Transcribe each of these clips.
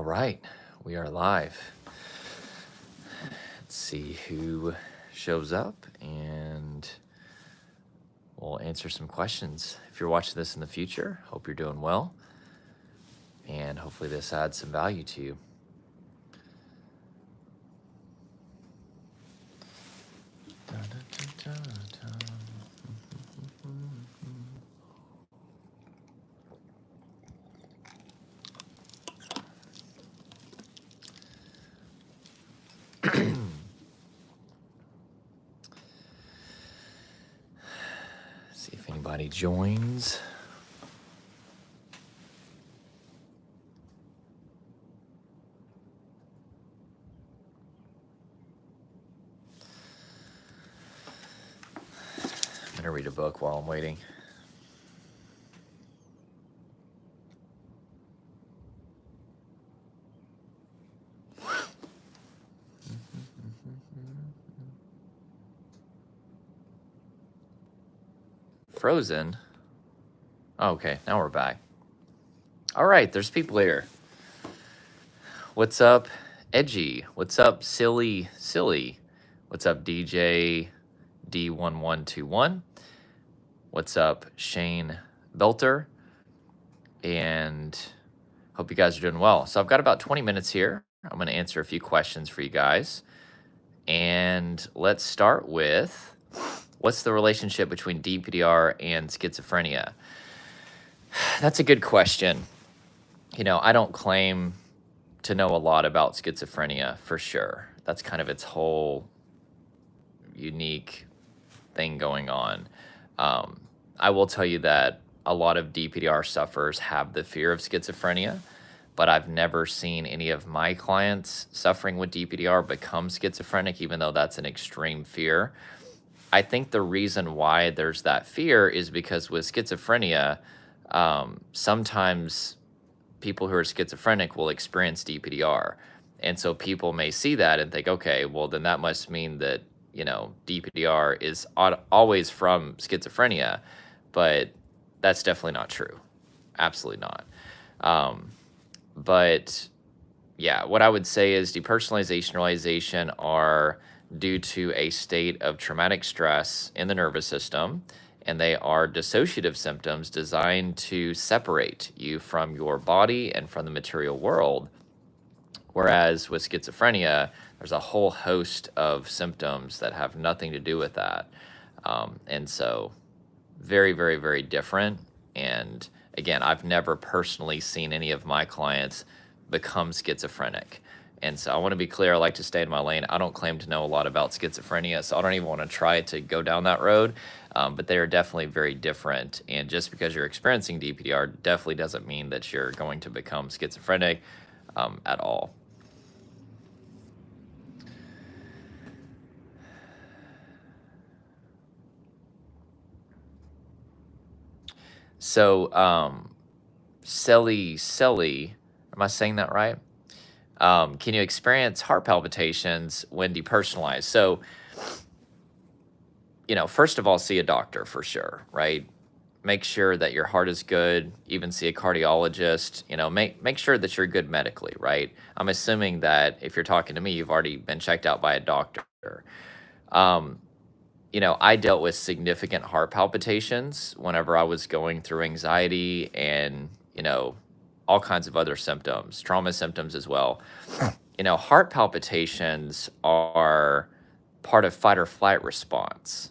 right, we are live. Let's see who shows up and we'll answer some questions. If you're watching this in the future, hope you're doing well and hopefully this adds some value to you. See if anybody joins. I'm gonna read a book while I'm waiting. Frozen? Oh, okay, now we're back. All right, there's people here. What's up, Edgy? What's up, Silly? What's up, DJ D1121? What's up, Shane Belter? And hope you guys are doing well. So I've got about 20 minutes here. I'm going to answer a few questions for you guys. And let's start with, what's the relationship between DPDR and schizophrenia? That's a good question. You know, I don't claim to know a lot about schizophrenia for sure. That's kind of its whole unique thing going on. I will tell you that a lot of DPDR sufferers have the fear of schizophrenia, but I've never seen any of my clients suffering with DPDR become schizophrenic, even though that's an extreme fear. I think the reason why there's that fear is because with schizophrenia, sometimes people who are schizophrenic will experience DPDR. And so people may see that and think, okay, well, then that must mean that, you know, DPDR is always from schizophrenia, but that's definitely not true. Absolutely not. But yeah, what I would say is depersonalization, realization are due to a state of traumatic stress in the nervous system, and they are dissociative symptoms designed to separate you from your body and from the material world. Whereas with schizophrenia, there's a whole host of symptoms that have nothing to do with that. And so very, very, very different. And again, I've never personally seen any of my clients become schizophrenic. And so I want to be clear, I like to stay in my lane. I don't claim to know a lot about schizophrenia, so I don't even want to try to go down that road. But they are definitely very different. And just because you're experiencing DPDR definitely doesn't mean that you're going to become schizophrenic at all. So, Selly, am I saying that right? Can you experience heart palpitations when depersonalized? So, you know, first of all, see a doctor for sure, right? Make sure that your heart is good, even see a cardiologist, you know, make sure that you're good medically, right? I'm assuming that if you're talking to me, you've already been checked out by a doctor. You know, I dealt with significant heart palpitations whenever I was going through anxiety and, you know, all kinds of other symptoms, trauma symptoms as well. You know, heart palpitations are part of fight or flight response,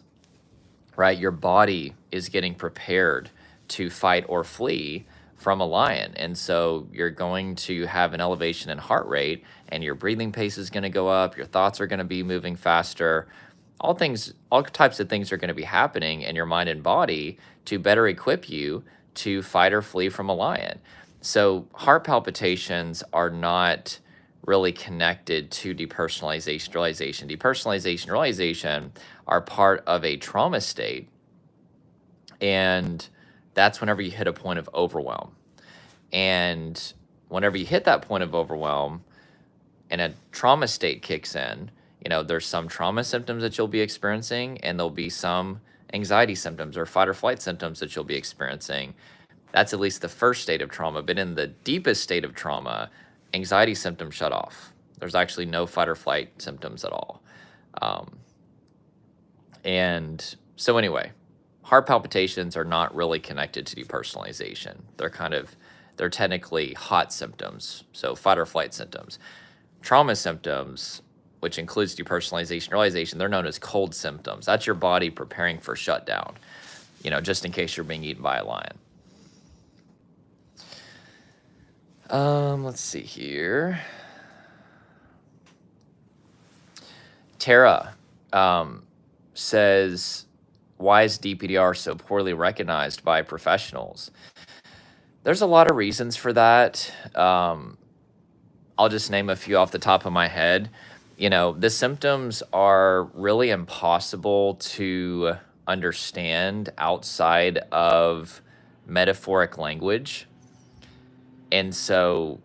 right? Your body is getting prepared to fight or flee from a lion. And so you're going to have an elevation in heart rate and your breathing pace is going to go up. Your thoughts are going to be moving faster. All types of things are going to be happening in your mind and body to better equip you to fight or flee from a lion. So heart palpitations are not really connected to depersonalization, realization. Depersonalization, realization are part of a trauma state. And that's whenever you hit a point of overwhelm. And whenever you hit that point of overwhelm and a trauma state kicks in, you know, there's some trauma symptoms that you'll be experiencing, and there'll be some anxiety symptoms or fight or flight symptoms that you'll be experiencing. That's at least the first state of trauma. But in the deepest state of trauma, anxiety symptoms shut off. There's actually no fight or flight symptoms at all. Um, and so anyway, heart palpitations are not really connected to depersonalization. They're technically hot symptoms, so fight or flight symptoms. Trauma symptoms, which includes depersonalization, realization, they're known as cold symptoms. That's your body preparing for shutdown, just in case you're being eaten by a lion. Let's see here. Tara says, why is DPDR so poorly recognized by professionals? There's a lot of reasons for that. I'll just name a few off the top of my head. The symptoms are really impossible to understand outside of metaphoric language. And so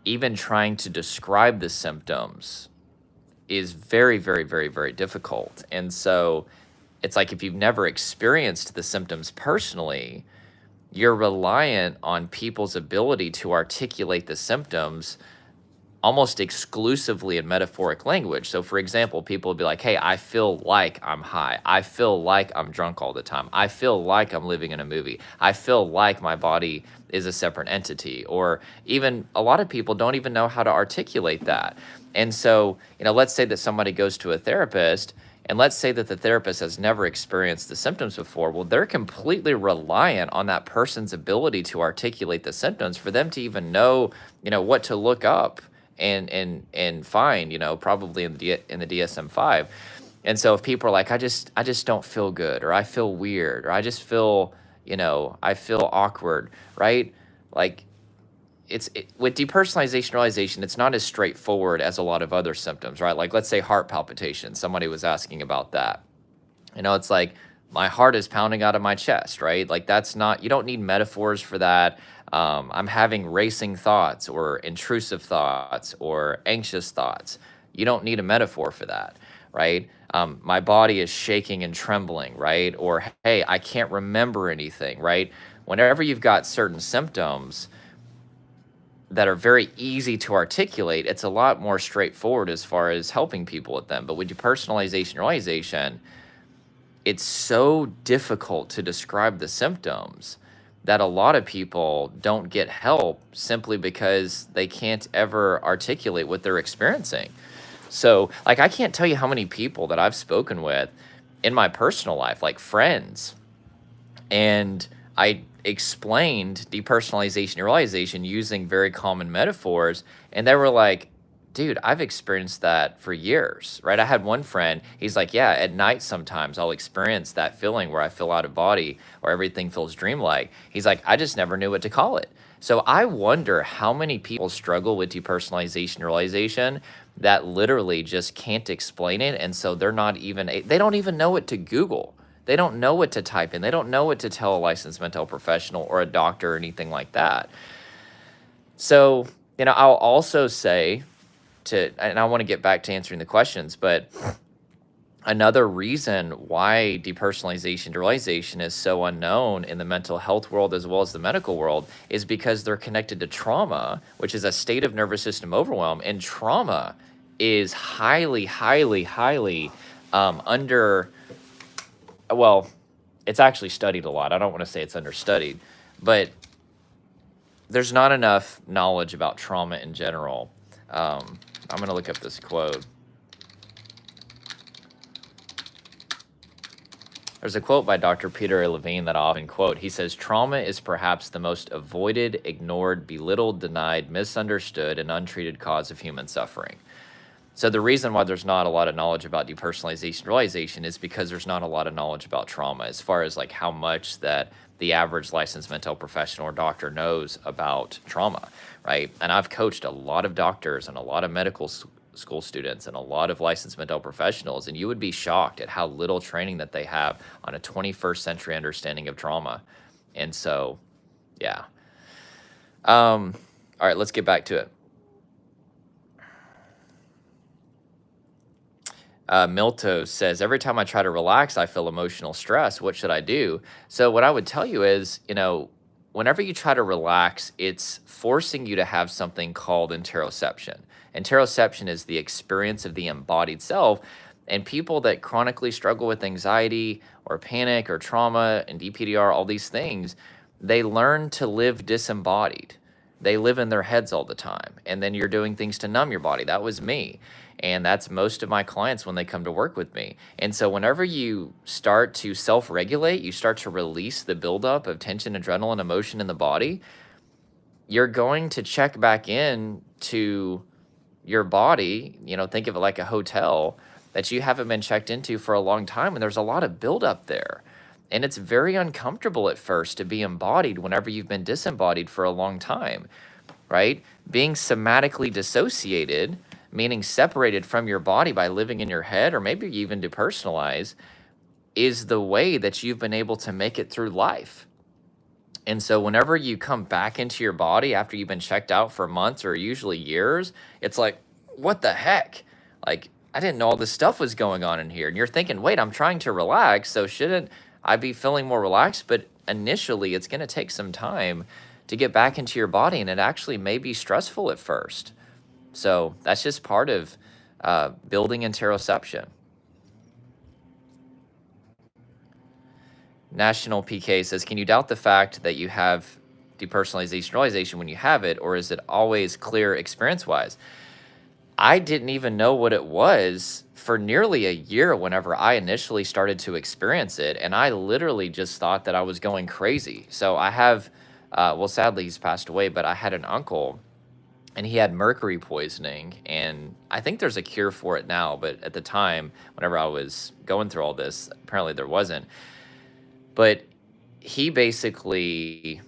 even trying to describe the symptoms is very, very, very, very difficult. And so it's like if you've never experienced the symptoms personally, you're reliant on people's ability to articulate the symptoms almost exclusively in metaphoric language. So for example, people would be like, hey, I feel like I'm high. I feel like I'm drunk all the time. I feel like I'm living in a movie. I feel like my body is a separate entity. Or even a lot of people don't even know how to articulate that. And so, let's say that somebody goes to a therapist, and let's say that the therapist has never experienced the symptoms before. Well, they're completely reliant on that person's ability to articulate the symptoms for them to even know, what to look up and find, probably in the DSM-5. And so if people are like, I just don't feel good, or I feel weird, or I just feel, I feel awkward, right? Like with depersonalization realization, it's not as straightforward as a lot of other symptoms, right? Like let's say heart palpitations. Somebody was asking about that. It's like my heart is pounding out of my chest, right? Like you don't need metaphors for that. I'm having racing thoughts or intrusive thoughts or anxious thoughts. You don't need a metaphor for that, right? My body is shaking and trembling, right? Or, hey, I can't remember anything, right? Whenever you've got certain symptoms that are very easy to articulate, it's a lot more straightforward as far as helping people with them. But with depersonalization realization, it's so difficult to describe the symptoms that a lot of people don't get help simply because they can't ever articulate what they're experiencing. So, like, I can't tell you how many people that I've spoken with in my personal life, like friends, and I explained depersonalization and realization using very common metaphors, and they were like, dude, I've experienced that for years, right? I had one friend, he's like, yeah, at night sometimes I'll experience that feeling where I feel out of body or everything feels dreamlike. He's like, I just never knew what to call it. So I wonder how many people struggle with depersonalization and realization that literally just can't explain it. And so they don't even know what to Google. They don't know what to type in. They don't know what to tell a licensed mental professional or a doctor or anything like that. So, I'll also say, and I want to get back to answering the questions, but another reason why depersonalization realization is so unknown in the mental health world as well as the medical world is because they're connected to trauma, which is a state of nervous system overwhelm. And trauma is highly, highly, highly it's actually studied a lot. I don't want to say it's understudied, but there's not enough knowledge about trauma in general. I'm going to look up this quote. There's a quote by Dr. Peter A. Levine that I often quote. He says, trauma is perhaps the most avoided, ignored, belittled, denied, misunderstood, and untreated cause of human suffering. So the reason why there's not a lot of knowledge about depersonalization realization is because there's not a lot of knowledge about trauma as far as like how much that the average licensed mental professional or doctor knows about trauma, right? And I've coached a lot of doctors and a lot of medical school students and a lot of licensed mental professionals, and you would be shocked at how little training that they have on a 21st century understanding of trauma. And so, yeah. All right, let's get back to it. Milto says, every time I try to relax, I feel emotional stress. What should I do? So what I would tell you is, whenever you try to relax, it's forcing you to have something called interoception. Interoception is the experience of the embodied self. And people that chronically struggle with anxiety or panic or trauma and DPDR, all these things, they learn to live disembodied. They live in their heads all the time. And then you're doing things to numb your body. That was me. And that's most of my clients when they come to work with me. And so, whenever you start to self regulate, you start to release the buildup of tension, adrenaline, emotion in the body, you're going to check back in to your body. Think of it like a hotel that you haven't been checked into for a long time. And there's a lot of buildup there. And it's very uncomfortable at first to be embodied whenever you've been disembodied for a long time, right? Being somatically dissociated, meaning separated from your body by living in your head, or maybe even depersonalize, is the way that you've been able to make it through life. And so whenever you come back into your body after you've been checked out for months or usually years, it's like, what the heck? Like, I didn't know all this stuff was going on in here. And you're thinking, wait, I'm trying to relax, so shouldn't I be feeling more relaxed? But initially, it's going to take some time to get back into your body, and it actually may be stressful at first. So that's just part of building interoception. National PK says, can you doubt the fact that you have depersonalization realization when you have it, or is it always clear experience-wise? I didn't even know what it was for nearly a year whenever I initially started to experience it, and I literally just thought that I was going crazy. So I have, well, sadly he's passed away, but I had an uncle, and he had mercury poisoning, and I think there's a cure for it now, but at the time, whenever I was going through all this, apparently there wasn't. But he basically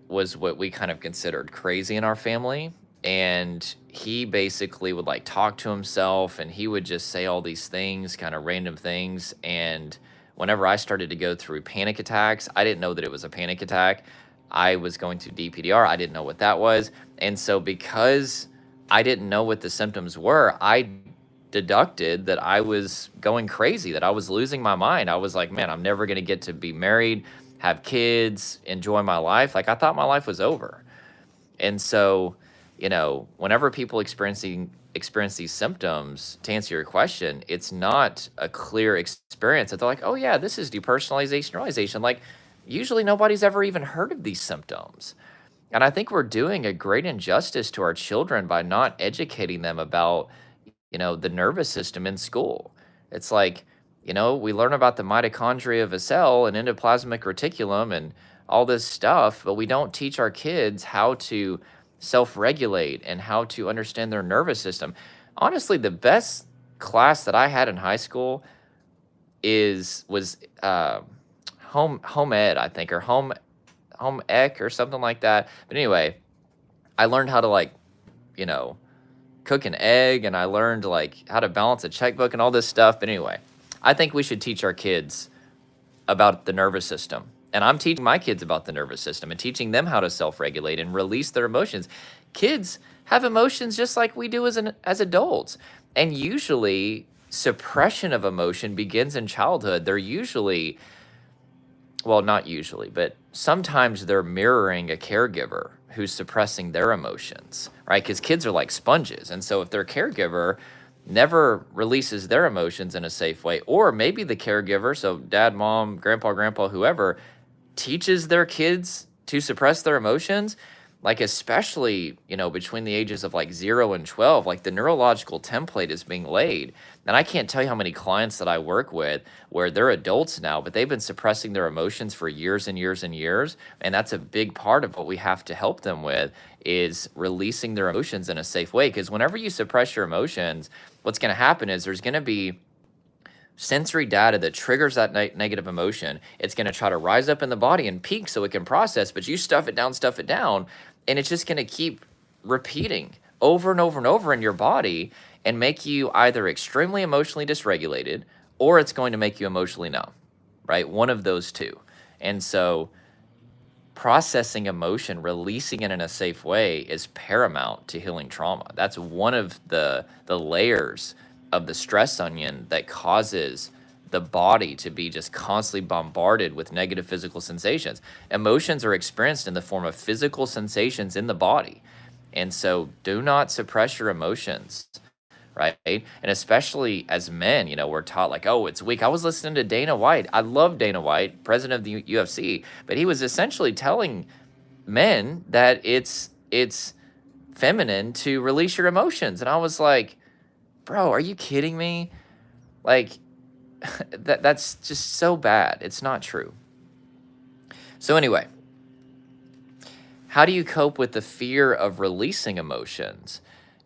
was what we kind of considered crazy in our family. And he basically would like talk to himself, and he would just say all these things, kind of random things. And whenever I started to go through panic attacks, I didn't know that it was a panic attack. I was going through DPDR. I didn't know what that was. And so because I didn't know what the symptoms were, I deducted that I was going crazy, that I was losing my mind. I was like, man, I'm never going to get to be married, have kids, enjoy my life. Like, I thought my life was over. And so, whenever people experience these symptoms, to answer your question, it's not a clear experience that they're like, oh yeah, this is depersonalization realization. Like, usually nobody's ever even heard of these symptoms. And I think we're doing a great injustice to our children by not educating them about the nervous system in school. It's like, we learn about the mitochondria of a cell and endoplasmic reticulum and all this stuff, but we don't teach our kids how to self-regulate and how to understand their nervous system. Honestly, the best class that I had in high school was home ed, I think, or home ec or something like that. But anyway, I learned how to cook an egg, and I learned how to balance a checkbook and all this stuff. But anyway, I think we should teach our kids about the nervous system. And I'm teaching my kids about the nervous system and teaching them how to self-regulate and release their emotions. Kids have emotions just like we do as adults. And usually suppression of emotion begins in childhood. They're usually, well, not usually, but sometimes they're mirroring a caregiver who's suppressing their emotions, right? Because kids are like sponges. And so if their caregiver never releases their emotions in a safe way, or maybe the caregiver, so dad, mom, grandpa, whoever, teaches their kids to suppress their emotions, especially, between the ages of 0 and 12, the neurological template is being laid. And I can't tell you how many clients that I work with where they're adults now, but they've been suppressing their emotions for years and years and years. And that's a big part of what we have to help them with, is releasing their emotions in a safe way. Because whenever you suppress your emotions, what's going to happen is there's going to be sensory data that triggers that negative emotion. It's going to try to rise up in the body and peak so it can process, but you stuff it down, and it's just going to keep repeating over and over and over in your body and make you either extremely emotionally dysregulated, or it's going to make you emotionally numb, right? One of those two. And so processing emotion, releasing it in a safe way, is paramount to healing trauma. That's one of the layers of the stress onion that causes the body to be just constantly bombarded with negative physical sensations. Emotions are experienced in the form of physical sensations in the body. And so do not suppress your emotions, right? And especially as men, we're taught like, oh, it's weak. I was listening to Dana White. I love Dana White, president of the UFC, but he was essentially telling men that it's feminine to release your emotions. And I was like, bro, are you kidding me? Like that's just so bad. It's not true. So anyway, how do you cope with the fear of releasing emotions?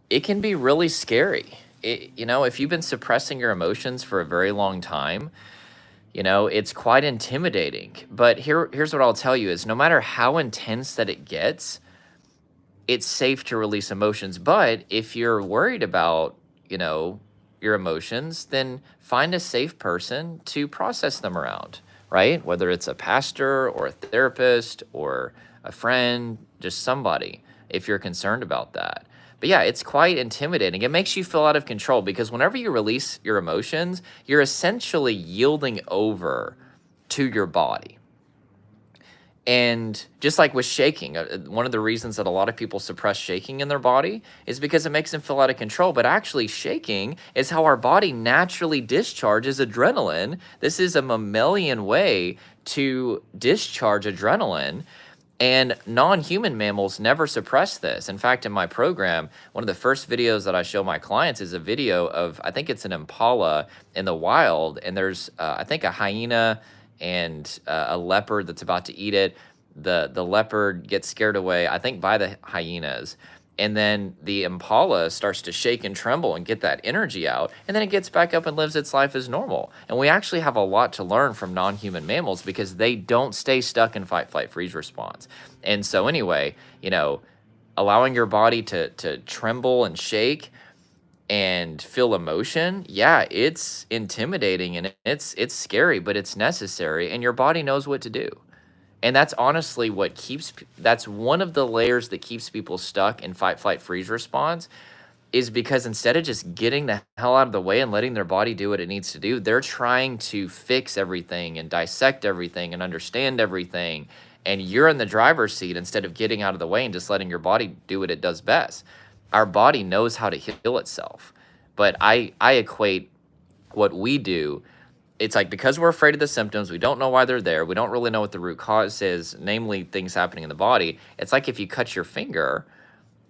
It can be really scary. If you've been suppressing your emotions for a very long time, it's quite intimidating. But here's what I'll tell you is no matter how intense that it gets, it's safe to release emotions. But if you're worried about, your emotions, then find a safe person to process them around, right? Whether it's a pastor or a therapist or a friend, just somebody, if you're concerned about that. But yeah, it's quite intimidating. It makes you feel out of control because whenever you release your emotions, you're essentially yielding over to your body. And just like with shaking, one of the reasons that a lot of people suppress shaking in their body is because it makes them feel out of control. But actually, shaking is how our body naturally discharges adrenaline. This is a mammalian way to discharge adrenaline. And non-human mammals never suppress this. In fact, in my program, one of the first videos that I show my clients is a video of, I think it's an impala in the wild. And there's, I think, a hyena and a leopard that's about to eat it. The leopard gets scared away, I think, by the hyenas. And then the impala starts to shake and tremble and get that energy out. And then it gets back up and lives its life as normal. And we actually have a lot to learn from non-human mammals because they don't stay stuck in fight, flight, freeze response. And so anyway, allowing your body to tremble and shake and feel emotion, yeah, it's intimidating and it's scary, but it's necessary, and your body knows what to do. And that's honestly that's one of the layers that keeps people stuck in fight, flight, freeze response, is because instead of just getting the hell out of the way and letting their body do what it needs to do, they're trying to fix everything and dissect everything and understand everything. And you're in the driver's seat instead of getting out of the way and just letting your body do what it does best. Our body knows how to heal itself. But I equate what we do, it's like because we're afraid of the symptoms, we don't know why they're there, we don't really know what the root cause is, namely things happening in the body. It's like if you cut your finger,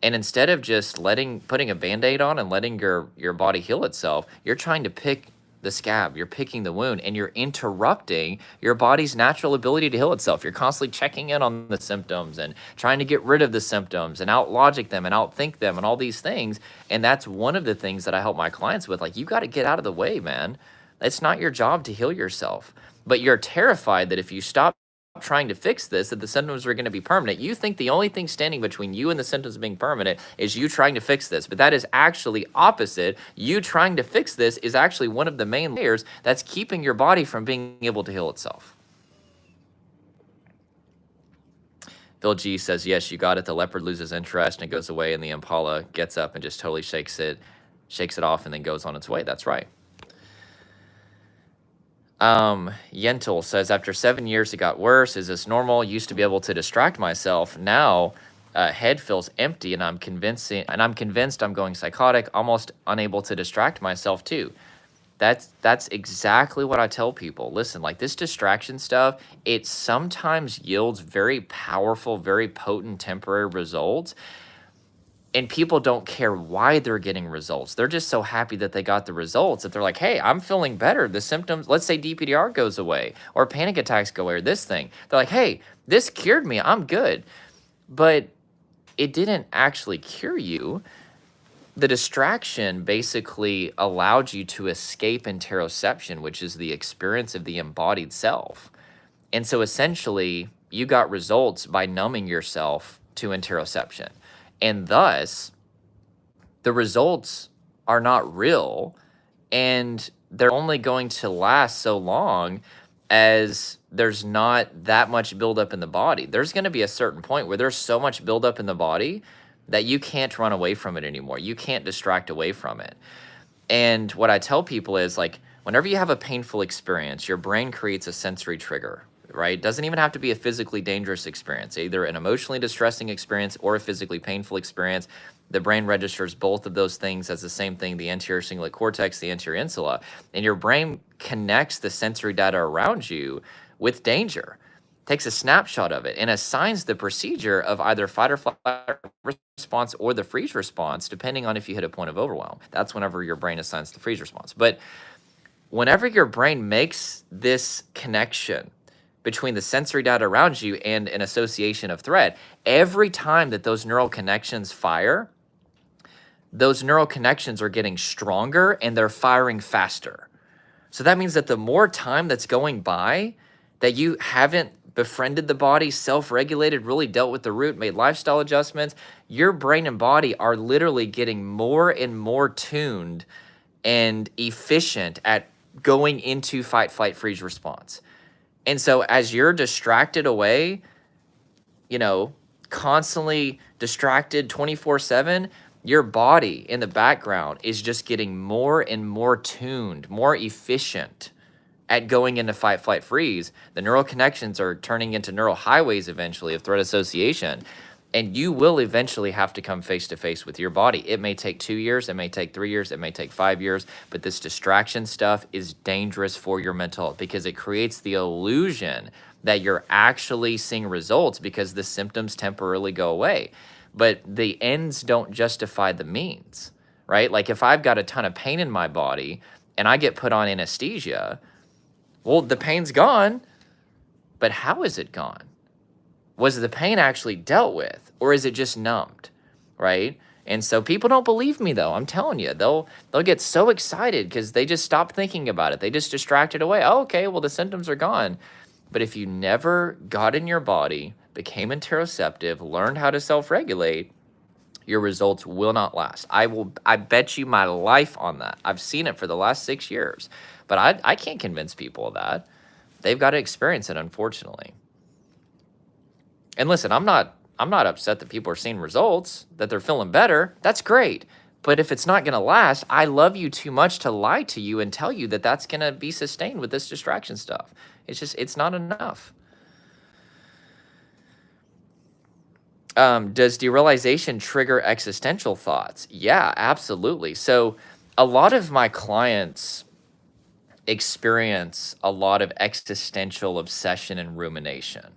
and instead of just putting a Band-Aid on and letting your body heal itself, you're trying to pick the scab, you're picking the wound, and you're interrupting your body's natural ability to heal itself. You're constantly checking in on the symptoms and trying to get rid of the symptoms and out-logic them and outthink them and all these things. And that's one of the things that I help my clients with. Like, you got to get out of the way, man. It's not your job to heal yourself. But you're terrified that if you stop trying to fix this, that the symptoms are going to be permanent. You think the only thing standing between you and the symptoms being permanent is you trying to fix this, but that is actually opposite. You trying to fix this is actually one of the main layers that's keeping your body from being able to heal itself. Phil G says, yes, you got it. The leopard loses interest and it goes away, and the impala gets up and just totally shakes it off and then goes on its way. That's right. Yentl says, after 7 years, it got worse. Is this normal? Used to be able to distract myself. Now, head feels empty, and I'm convinced I'm going psychotic, almost unable to distract myself too. That's exactly what I tell people. Listen, like this distraction stuff, it sometimes yields very powerful, very potent temporary results. And people don't care why they're getting results. They're just so happy that they got the results that they're like, hey, I'm feeling better. The symptoms, let's say DPDR goes away or panic attacks go away or this thing. They're like, hey, this cured me. I'm good. But it didn't actually cure you. The distraction basically allowed you to escape interoception, which is the experience of the embodied self. And so essentially, you got results by numbing yourself to interoception. And thus, the results are not real, and they're only going to last so long as there's not that much buildup in the body. There's going to be a certain point where there's so much buildup in the body that you can't run away from it anymore. You can't distract away from it. And what I tell people is, like, Whenever you have a painful experience, your brain creates a sensory trigger, right? Doesn't even have to be a physically dangerous experience, either an emotionally distressing experience or a physically painful experience. The brain registers both of those things as the same thing, the anterior cingulate cortex, the anterior insula, and your brain connects the sensory data around you with danger, takes a snapshot of it, and assigns the procedure of either fight or flight response or the freeze response, depending on if you hit a point of overwhelm. That's whenever your brain assigns the freeze response. But whenever your brain makes this connection between the sensory data around you and an association of threat, every time that those neural connections fire, those neural connections are getting stronger and they're firing faster. So that means that the more time that's going by that you haven't befriended the body, self-regulated, really dealt with the root, made lifestyle adjustments, your brain and body are literally getting more and more tuned and efficient at going into fight, flight, freeze response. And so as you're distracted away, constantly distracted 24/7, your body in the background is just getting more and more tuned, more efficient at going into fight, flight, freeze. The neural connections are turning into neural highways eventually of threat association. And you will eventually have to come face to face with your body. It may take 2 years, it may take 3 years, it may take 5 years, but this distraction stuff is dangerous for your mental health because it creates the illusion that you're actually seeing results because the symptoms temporarily go away. But the ends don't justify the means, right? Like if I've got a ton of pain in my body and I get put on anesthesia, well, the pain's gone, but how is it gone? Was the pain actually dealt with, or is it just numbed, right? And so people don't believe me, though. I'm telling you, they'll get so excited because they just stopped thinking about it. They just distracted away. Oh, okay, well, the symptoms are gone. But if you never got in your body, became interoceptive, learned how to self-regulate, your results will not last. I bet you my life on that. I've seen it for the last 6 years, but I can't convince people of that. They've got to experience it, unfortunately. And listen, I'm not upset that people are seeing results, that they're feeling better. That's great. But if it's not going to last, I love you too much to lie to you and tell you that that's going to be sustained with this distraction stuff. It's not enough. Does derealization trigger existential thoughts? Yeah, absolutely. So a lot of my clients experience a lot of existential obsession and rumination.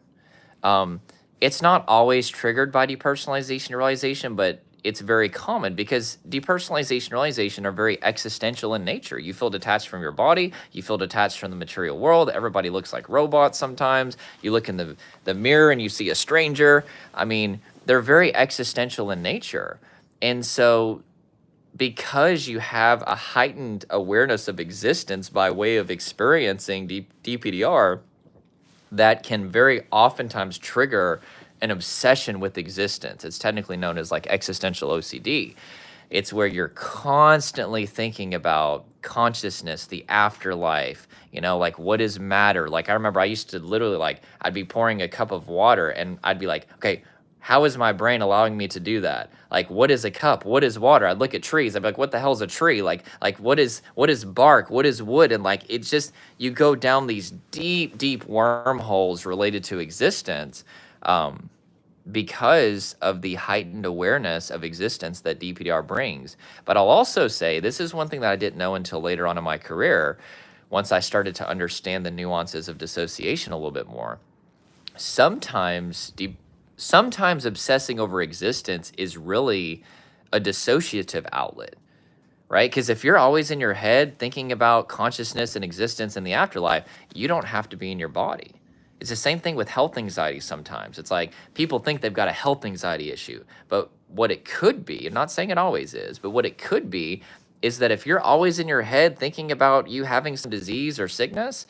It's not always triggered by depersonalization and realization, but it's very common because depersonalization and realization are very existential in nature. You feel detached from your body. You feel detached from the material world. Everybody looks like robots sometimes. You look in the mirror and you see a stranger. I mean, they're very existential in nature. And so because you have a heightened awareness of existence by way of experiencing DPDR, that can very oftentimes trigger an obsession with existence. It's technically known as like existential OCD. It's where you're constantly thinking about consciousness, the afterlife, like what is matter? Like I remember I used to literally I'd be pouring a cup of water and I'd be like, okay, how is my brain allowing me to do that? Like, what is a cup? What is water? I'd look at trees. I'd be like, what the hell is a tree? Like what is bark? What is wood? And it's just, you go down these deep, deep wormholes related to existence because of the heightened awareness of existence that DPDR brings. But I'll also say, this is one thing that I didn't know until later on in my career, once I started to understand the nuances of dissociation a little bit more. Sometimes obsessing over existence is really a dissociative outlet, right? Because if you're always in your head thinking about consciousness and existence and the afterlife, you don't have to be in your body. It's the same thing with health anxiety sometimes. It's like people think they've got a health anxiety issue, but what it could be, I'm not saying it always is, but what it could be is that if you're always in your head thinking about you having some disease or sickness,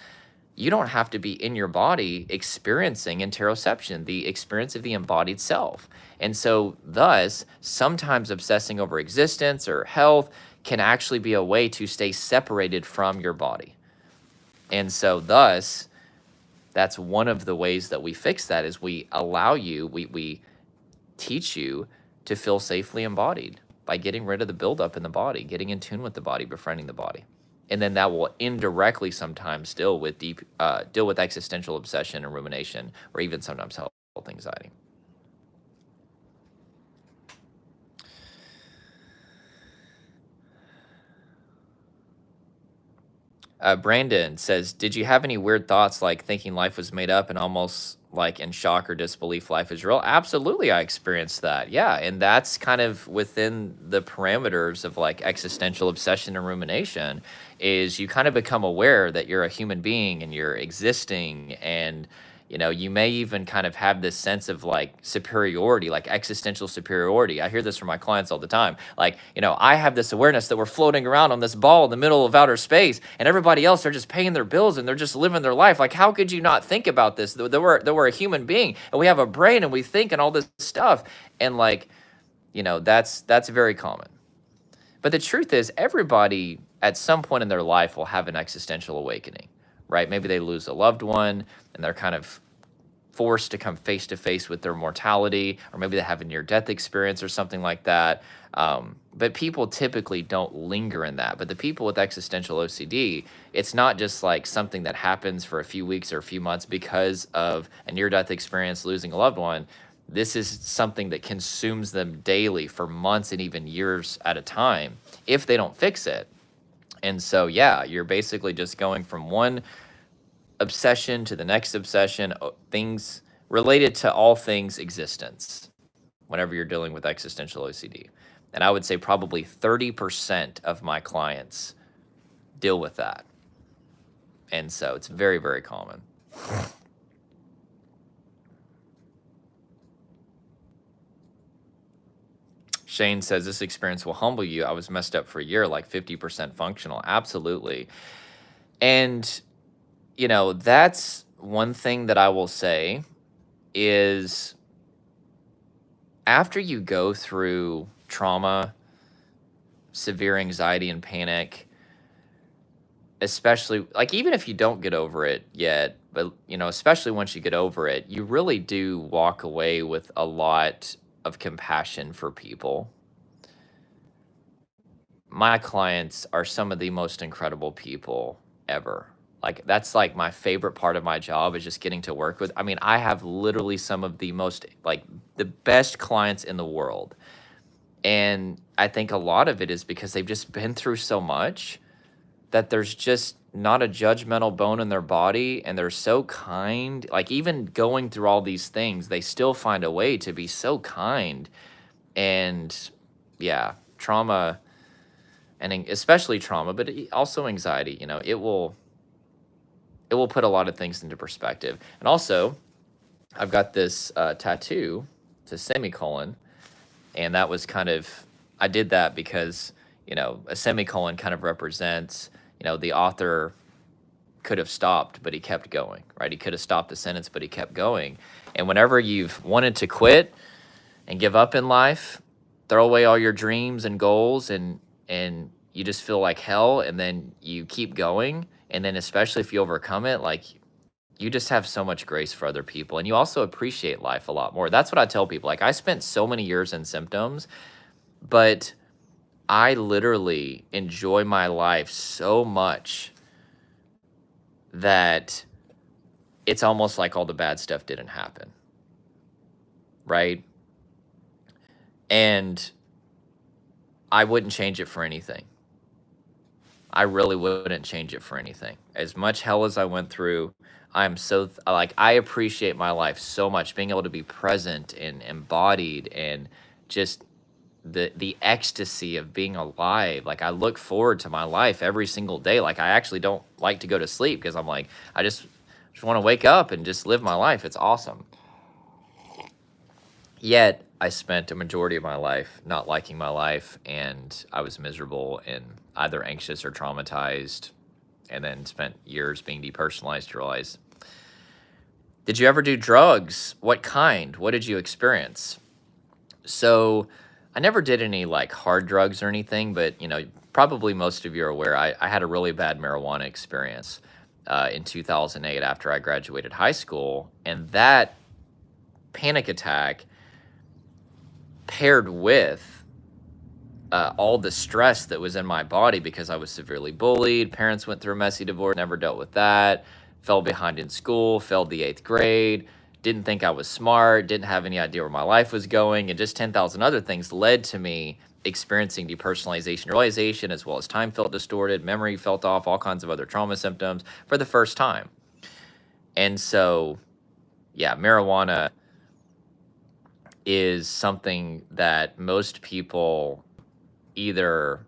you don't have to be in your body experiencing interoception, the experience of the embodied self. And so thus, sometimes obsessing over existence or health can actually be a way to stay separated from your body. And so thus, that's one of the ways that we fix that is we allow you, we teach you to feel safely embodied by getting rid of the buildup in the body, getting in tune with the body, befriending the body. And then that will indirectly sometimes deal with existential obsession and rumination, or even sometimes health anxiety. Brandon says, did you have any weird thoughts like thinking life was made up and almost like in shock or disbelief life is real? Absolutely, I experienced that. Yeah. And that's kind of within the parameters of like existential obsession and rumination, is you kind of become aware that you're a human being and you're existing, and you may even kind of have this sense of like superiority, like existential superiority. I hear this from my clients all the time. Like, I have this awareness that we're floating around on this ball in the middle of outer space, and everybody else are just paying their bills and they're just living their life. Like, how could you not think about this? That we're a human being and we have a brain and we think and all this stuff. And like, that's very common. But the truth is, everybody at some point in their life will have an existential awakening, right? Maybe they lose a loved one and they're kind of forced to come face to face with their mortality, or maybe they have a near-death experience or something like that. But people typically don't linger in that. But the people with existential OCD, it's not just like something that happens for a few weeks or a few months because of a near-death experience, losing a loved one. This is something that consumes them daily for months and even years at a time if they don't fix it. And so, yeah, you're basically just going from one obsession to the next obsession, things related to all things existence whenever you're dealing with existential OCD. And I would say probably 30% of my clients deal with that. And so it's very, very common. Shane says, this experience will humble you. I was messed up for a year, like 50% functional. Absolutely. And, that's one thing that I will say is, after you go through trauma, severe anxiety and panic, especially like even if you don't get over it yet, but especially once you get over it, you really do walk away with a lot of compassion for people. My clients are some of the most incredible people ever. Like, that's like my favorite part of my job, is just getting to work with. I mean, I have literally some of the most, like, the best clients in the world. And I think a lot of it is because they've just been through so much that there's just not a judgmental bone in their body, and they're so kind. Like, even going through all these things, they still find a way to be so kind. And yeah, trauma, and especially trauma, but also anxiety, it will put a lot of things into perspective. And also, I've got this tattoo. It's a semicolon, and that was kind of, I did that because, a semicolon kind of represents, the author could have stopped, but he kept going, right? He could have stopped the sentence, but he kept going. And whenever you've wanted to quit and give up in life, throw away all your dreams and goals, and you just feel like hell, and then you keep going, and then especially if you overcome it, like, you just have so much grace for other people, and you also appreciate life a lot more. That's what I tell people. Like, I spent so many years in symptoms, but I literally enjoy my life so much that it's almost like all the bad stuff didn't happen, right? And I wouldn't change it for anything. I really wouldn't change it for anything. As much hell as I went through, I'm so, I appreciate my life so much, being able to be present and embodied, and just the ecstasy of being alive. Like, I look forward to my life every single day. Like, I actually don't like to go to sleep, because I'm like, I just want to wake up and just live my life. It's awesome. Yet I spent a majority of my life not liking my life, and I was miserable and either anxious or traumatized, and then spent years being depersonalized to realize. Did you ever do drugs? What kind? What did you experience? So I never did any like hard drugs or anything, but probably most of you are aware, I had a really bad marijuana experience in 2008 after I graduated high school, and that panic attack paired with all the stress that was in my body because I was severely bullied. Parents went through a messy divorce, never dealt with that. Fell behind in school, failed the 8th grade, didn't think I was smart, didn't have any idea where my life was going, and just 10,000 other things led to me experiencing depersonalization, realization, as well as time felt distorted, memory felt off, all kinds of other trauma symptoms for the first time. And so, yeah, marijuana is something that most people either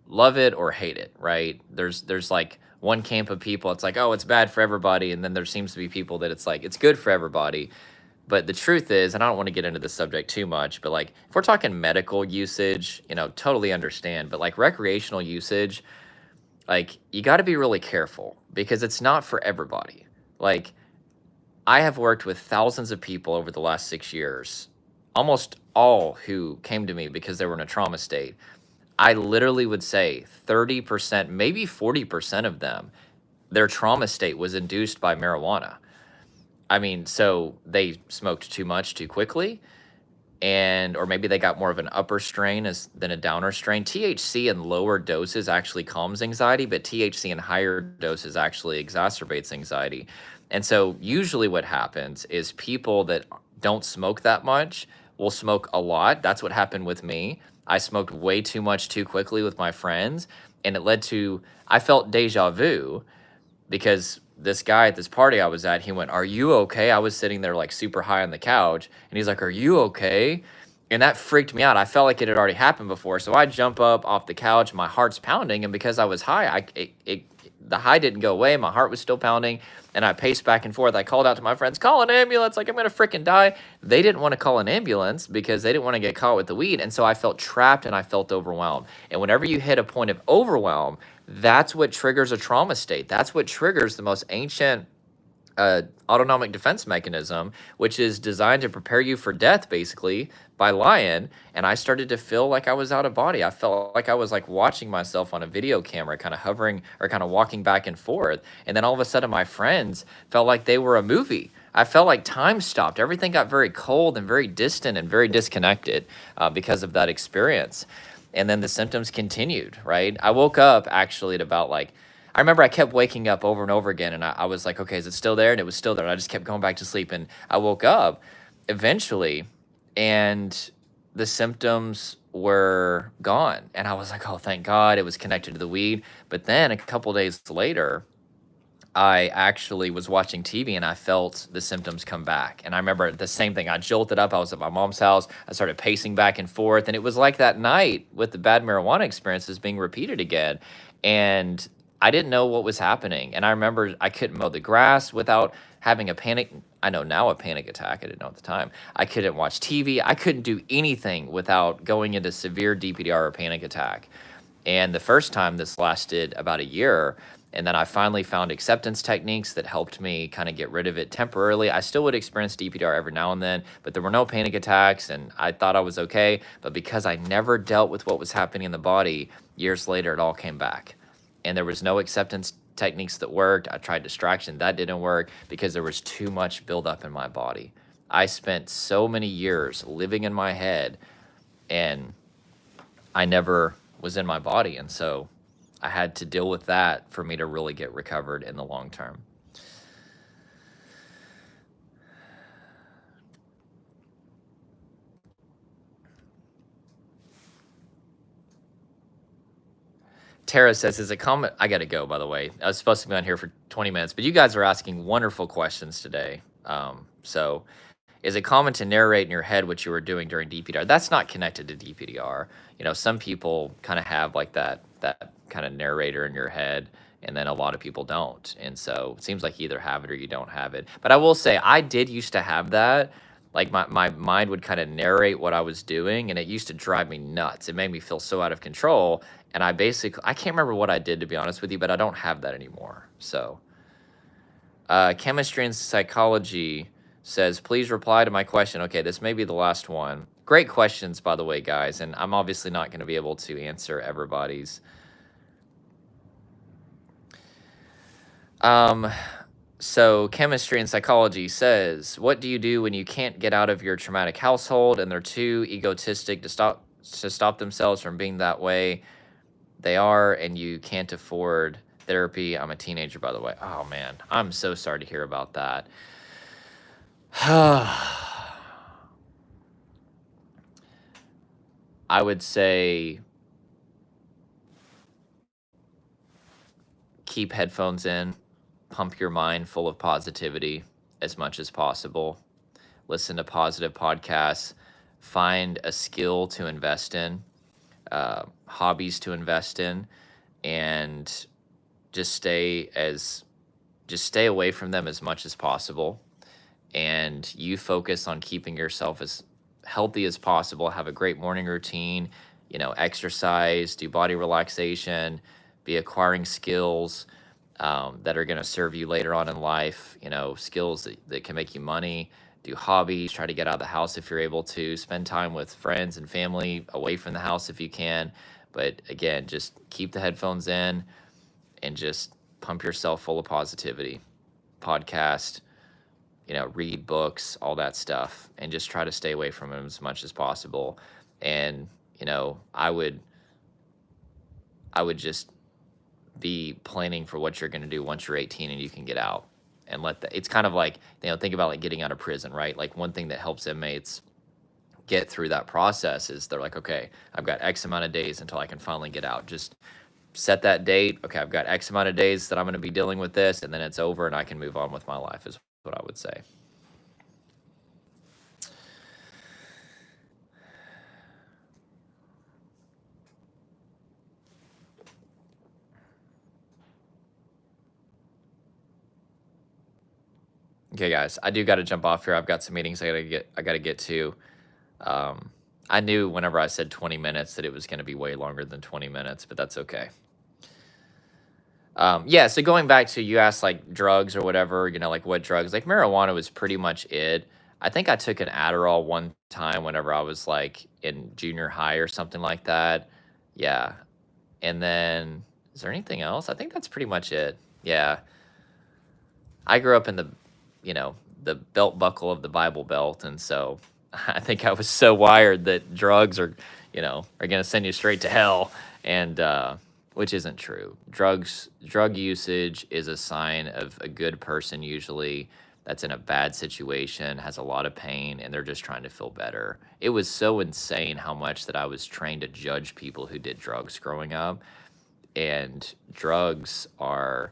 love it or hate it, right? There's like one camp of people, it's like, oh, it's bad for everybody, and then there seems to be people that it's like it's good for everybody. But the truth is, and I don't want to get into this subject too much, but like if we're talking medical usage, totally understand. But like recreational usage, like you got to be really careful because it's not for everybody. Like I have worked with thousands of people over the last 6 years, almost all who came to me because they were in a trauma state. I literally would say 30%, maybe 40% of them, their trauma state was induced by marijuana. I mean, so they smoked too much too quickly, or maybe they got more of an upper strain than a downer strain. THC in lower doses actually calms anxiety, but THC in higher doses actually exacerbates anxiety. And so usually what happens is people that don't smoke that much will smoke a lot. That's what happened with me. I smoked way too much too quickly with my friends, and it led to, I felt deja vu because this guy at this party I was at, he went, "Are you okay?" I was sitting there like super high on the couch, and he's like, "Are you okay?" And that freaked me out. I felt like it had already happened before. So I jump up off the couch, my heart's pounding, and because I was high, the high didn't go away. My heart was still pounding, and I paced back and forth. I called out to my friends, "Call an ambulance, like I'm gonna freaking die." They didn't want to call an ambulance because they didn't want to get caught with the weed. And so I felt trapped and I felt overwhelmed. And whenever you hit a point of overwhelm, that's what triggers a trauma state. That's what triggers the most ancient autonomic defense mechanism, which is designed to prepare you for death, basically, by lying. And I started to feel like I was out of body. I felt like I was like watching myself on a video camera, kind of hovering or kind of walking back and forth. And then all of a sudden, my friends felt like they were a movie. I felt like time stopped. Everything got very cold and very distant and very disconnected because of that experience. And then the symptoms continued, right? I woke up actually at about like, I remember I kept waking up over and over again, and I was like, okay, is it still there? And it was still there. And I just kept going back to sleep. And I woke up eventually, and the symptoms were gone. And I was like, oh, thank God it was connected to the weed. But then a couple days later, I actually was watching TV and I felt the symptoms come back. And I remember the same thing. I jolted up. I was at my mom's house. I started pacing back and forth. And it was like that night with the bad marijuana experiences being repeated again. And I didn't know what was happening. And I remember I couldn't mow the grass without having a panic. I know now a panic attack. I didn't know at the time. I couldn't watch TV. I couldn't do anything without going into severe DPDR or panic attack. And the first time this lasted about a year. And then I finally found acceptance techniques that helped me kind of get rid of it temporarily. I still would experience DPDR every now and then, but there were no panic attacks and I thought I was okay. But because I never dealt with what was happening in the body, years later, it all came back. And there was no acceptance techniques that worked. I tried distraction. That didn't work because there was too much buildup in my body. I spent so many years living in my head and I never was in my body. And so I had to deal with that for me to really get recovered in the long term. Tara says, is a comment, I got to go, by the way. I was supposed to be on here for 20 minutes, but you guys are asking wonderful questions today. So is it common to narrate in your head what you were doing during DPDR? That's not connected to DPDR. Some people kind of have like that kind of narrator in your head, and then a lot of people don't. And so it seems like you either have it or you don't have it. But I will say I did used to have that. Like my mind would kind of narrate what I was doing, and it used to drive me nuts. It made me feel so out of control. And I can't remember what I did, to be honest with you, but I don't have that anymore. So chemistry and psychology says, please reply to my question. Okay, this may be the last one. Great questions, by the way, guys. And I'm obviously not going to be able to answer everybody's. So chemistry and psychology says, what do you do when you can't get out of your traumatic household and they're too egotistic to to stop themselves from being that way, they are, and you can't afford therapy. I'm a teenager, by the way. Oh man, I'm so sorry to hear about that. I would say keep headphones in, pump your mind full of positivity as much as possible. Listen to positive podcasts, find a skill to invest in, hobbies to invest in, and just stay away from them as much as possible. And you focus on keeping yourself as healthy as possible. Have a great morning routine, exercise, do body relaxation, be acquiring skills that are going to serve you later on in life, skills that can make you money. Do hobbies, try to get out of the house if you're able to, spend time with friends and family away from the house if you can. But again, just keep the headphones in and just pump yourself full of positivity. Podcast, read books, all that stuff, and just try to stay away from them as much as possible. And, I would just be planning for what you're going to do once you're 18 and you can get out, and it's kind of like, think about like getting out of prison, right? Like one thing that helps inmates get through that process is they're like, okay, I've got X amount of days until I can finally get out. Just set that date. Okay, I've got X amount of days that I'm going to be dealing with this, and then it's over and I can move on with my life, is what I would say. Okay, guys, I do got to jump off here. I've got some meetings I got to get to. Um, I knew whenever I said 20 minutes that it was going to be way longer than 20 minutes, but that's okay. Yeah, so going back to, you asked like drugs or whatever, like what drugs, like marijuana was pretty much it. I think I took an Adderall one time whenever I was like in junior high or something like that. Yeah. And then, is there anything else? I think that's pretty much it. Yeah. I grew up in you know, the belt buckle of the Bible Belt. And so I think I was so wired that drugs are going to send you straight to hell. And, which isn't true. Drug usage is a sign of a good person, usually, that's in a bad situation, has a lot of pain, and they're just trying to feel better. It was so insane how much that I was trained to judge people who did drugs growing up. And drugs are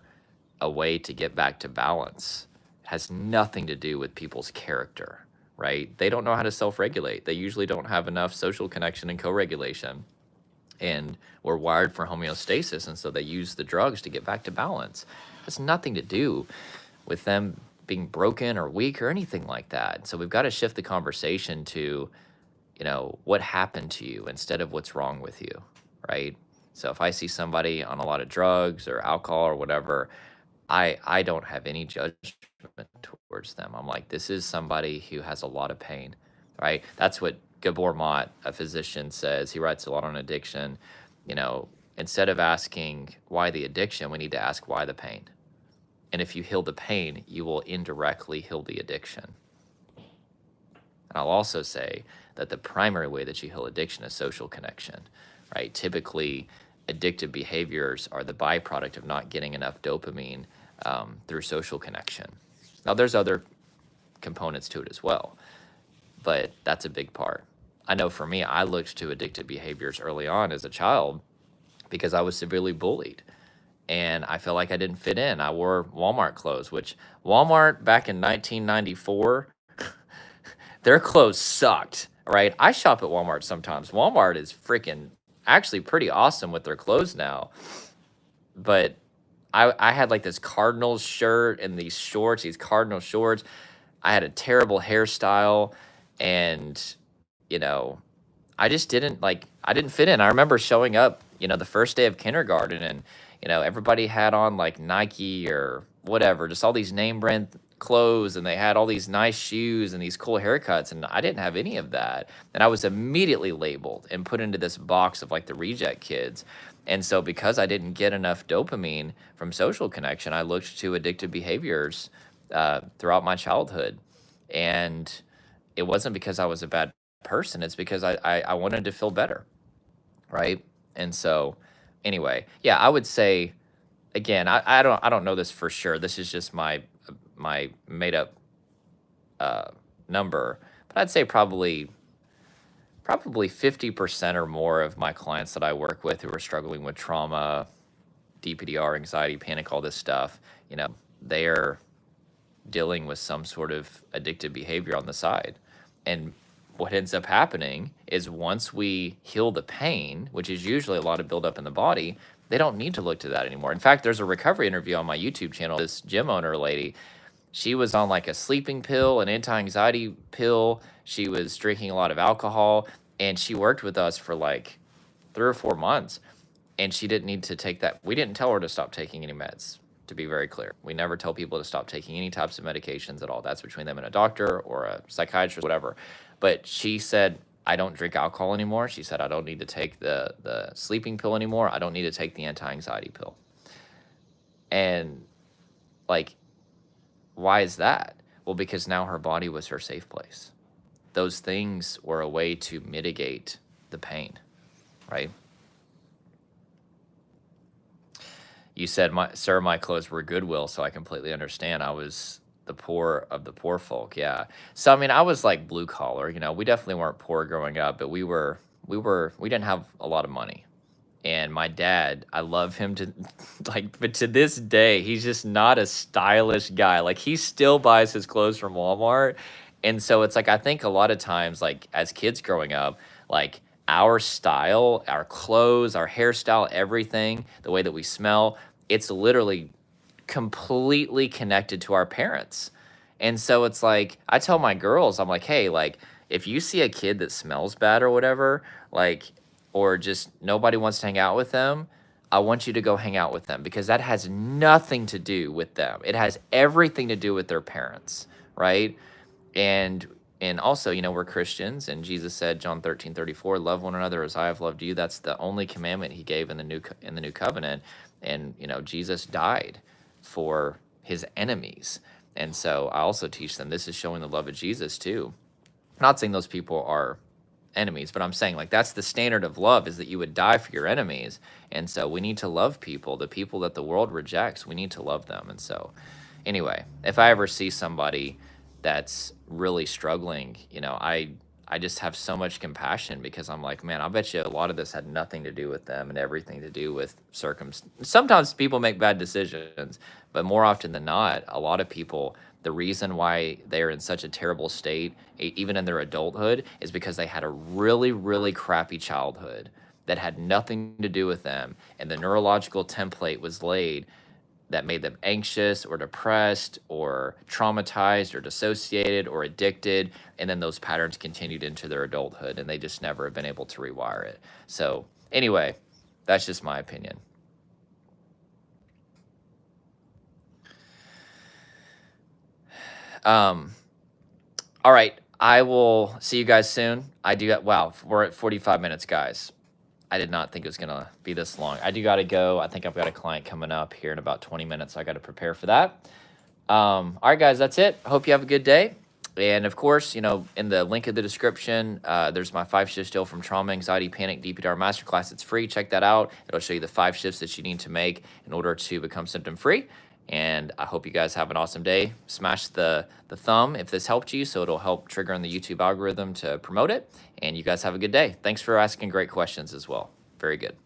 a way to get back to balance. It has nothing to do with people's character, right? They don't know how to self-regulate. They usually don't have enough social connection and co-regulation. And we're wired for homeostasis, and so they use the drugs to get back to balance. It has nothing to do with them being broken or weak or anything like that. So we've got to shift the conversation to, what happened to you instead of what's wrong with you, right? So if I see somebody on a lot of drugs or alcohol or whatever, I don't have any judgment towards them. I'm like, this is somebody who has a lot of pain, right? That's what Gabor Mott, a physician, says. He writes a lot on addiction. Instead of asking why the addiction, we need to ask why the pain. And if you heal the pain, you will indirectly heal the addiction. And I'll also say that the primary way that you heal addiction is social connection, right? Typically, addictive behaviors are the byproduct of not getting enough dopamine through social connection. Now, there's other components to it as well, but that's a big part. I know for me, I looked to addictive behaviors early on as a child because I was severely bullied. And I felt like I didn't fit in. I wore Walmart clothes, which Walmart back in 1994, their clothes sucked, right? I shop at Walmart sometimes. Walmart is freaking actually pretty awesome with their clothes now. But I had like this Cardinals shirt and these shorts, these Cardinal shorts. I had a terrible hairstyle, and, I just I didn't fit in. I remember showing up, the first day of kindergarten, and, everybody had on like Nike or whatever, just all these name brand clothes, and they had all these nice shoes and these cool haircuts, and I didn't have any of that. And I was immediately labeled and put into this box of like the reject kids. And so because I didn't get enough dopamine from social connection, I looked to addictive behaviors throughout my childhood. And it wasn't because I was a bad person, it's because I wanted to feel better, right? And so, anyway, yeah, I would say again, I don't know this for sure. This is just my made up uh, number, but I'd say probably 50% or more of my clients that I work with who are struggling with trauma, DPDR, anxiety, panic, all this stuff, they are dealing with some sort of addictive behavior on the side. And what ends up happening is once we heal the pain, which is usually a lot of buildup in the body, they don't need to look to that anymore. In fact, there's a recovery interview on my YouTube channel. This gym owner lady, she was on like a sleeping pill, an anti-anxiety pill. She was drinking a lot of alcohol, and she worked with us for like 3 or 4 months, and she didn't need to take that. We didn't tell her to stop taking any meds, to be very clear. We never tell people to stop taking any types of medications at all. That's between them and a doctor or a psychiatrist, whatever. But she said, I don't drink alcohol anymore. She said, I don't need to take the sleeping pill anymore. I don't need to take the anti-anxiety pill. And like, why is that? Well, because now her body was her safe place. Those things were a way to mitigate the pain, right? You said, sir, my clothes were Goodwill, so I completely understand. I was the poor of the poor folk. Yeah. So, I mean, I was like blue collar, we definitely weren't poor growing up, but we didn't have a lot of money. And my dad, I love him to like, but to this day, he's just not a stylish guy. Like, he still buys his clothes from Walmart. And so it's like, I think a lot of times, like as kids growing up, like our style, our clothes, our hairstyle, everything, the way that we smell, it's literally completely connected to our parents. And so it's like, I tell my girls, I'm like, hey, like, if you see a kid that smells bad or whatever, like, or just nobody wants to hang out with them, I want you to go hang out with them, because that has nothing to do with them. It has everything to do with their parents, right? And also, we're Christians, and Jesus said, John 13:34, love one another as I have loved you. That's the only commandment he gave in the new covenant. And Jesus died for his enemies. And so I also teach them this is showing the love of Jesus too. I'm not saying those people are enemies, but I'm saying, like, that's the standard of love, is that you would die for your enemies. And so we need to love people, the people that the world rejects. We need to love them. And so anyway, if I ever see somebody that's really struggling, I just have so much compassion, because I'm like, man, I bet you a lot of this had nothing to do with them and everything to do with Sometimes people make bad decisions, but more often than not, a lot of people, the reason why they're in such a terrible state, even in their adulthood, is because they had a really, really crappy childhood that had nothing to do with them. And the neurological template was laid that made them anxious or depressed or traumatized or dissociated or addicted. And then those patterns continued into their adulthood, and they just never have been able to rewire it. So anyway, that's just my opinion. All right. I will see you guys soon. Wow, we're at 45 minutes, guys. I did not think it was going to be this long. I do got to go. I think I've got a client coming up here in about 20 minutes. So I got to prepare for that. All right, guys, that's it. I hope you have a good day. And of course, in the link of the description, there's my 5 shifts still from trauma, anxiety, panic, DPDR masterclass. It's free. Check that out. It'll show you the 5 shifts that you need to make in order to become symptom free. And I hope you guys have an awesome day. Smash the thumb if this helped you, so it'll help trigger in the YouTube algorithm to promote it. And you guys have a good day. Thanks for asking great questions as well. Very good.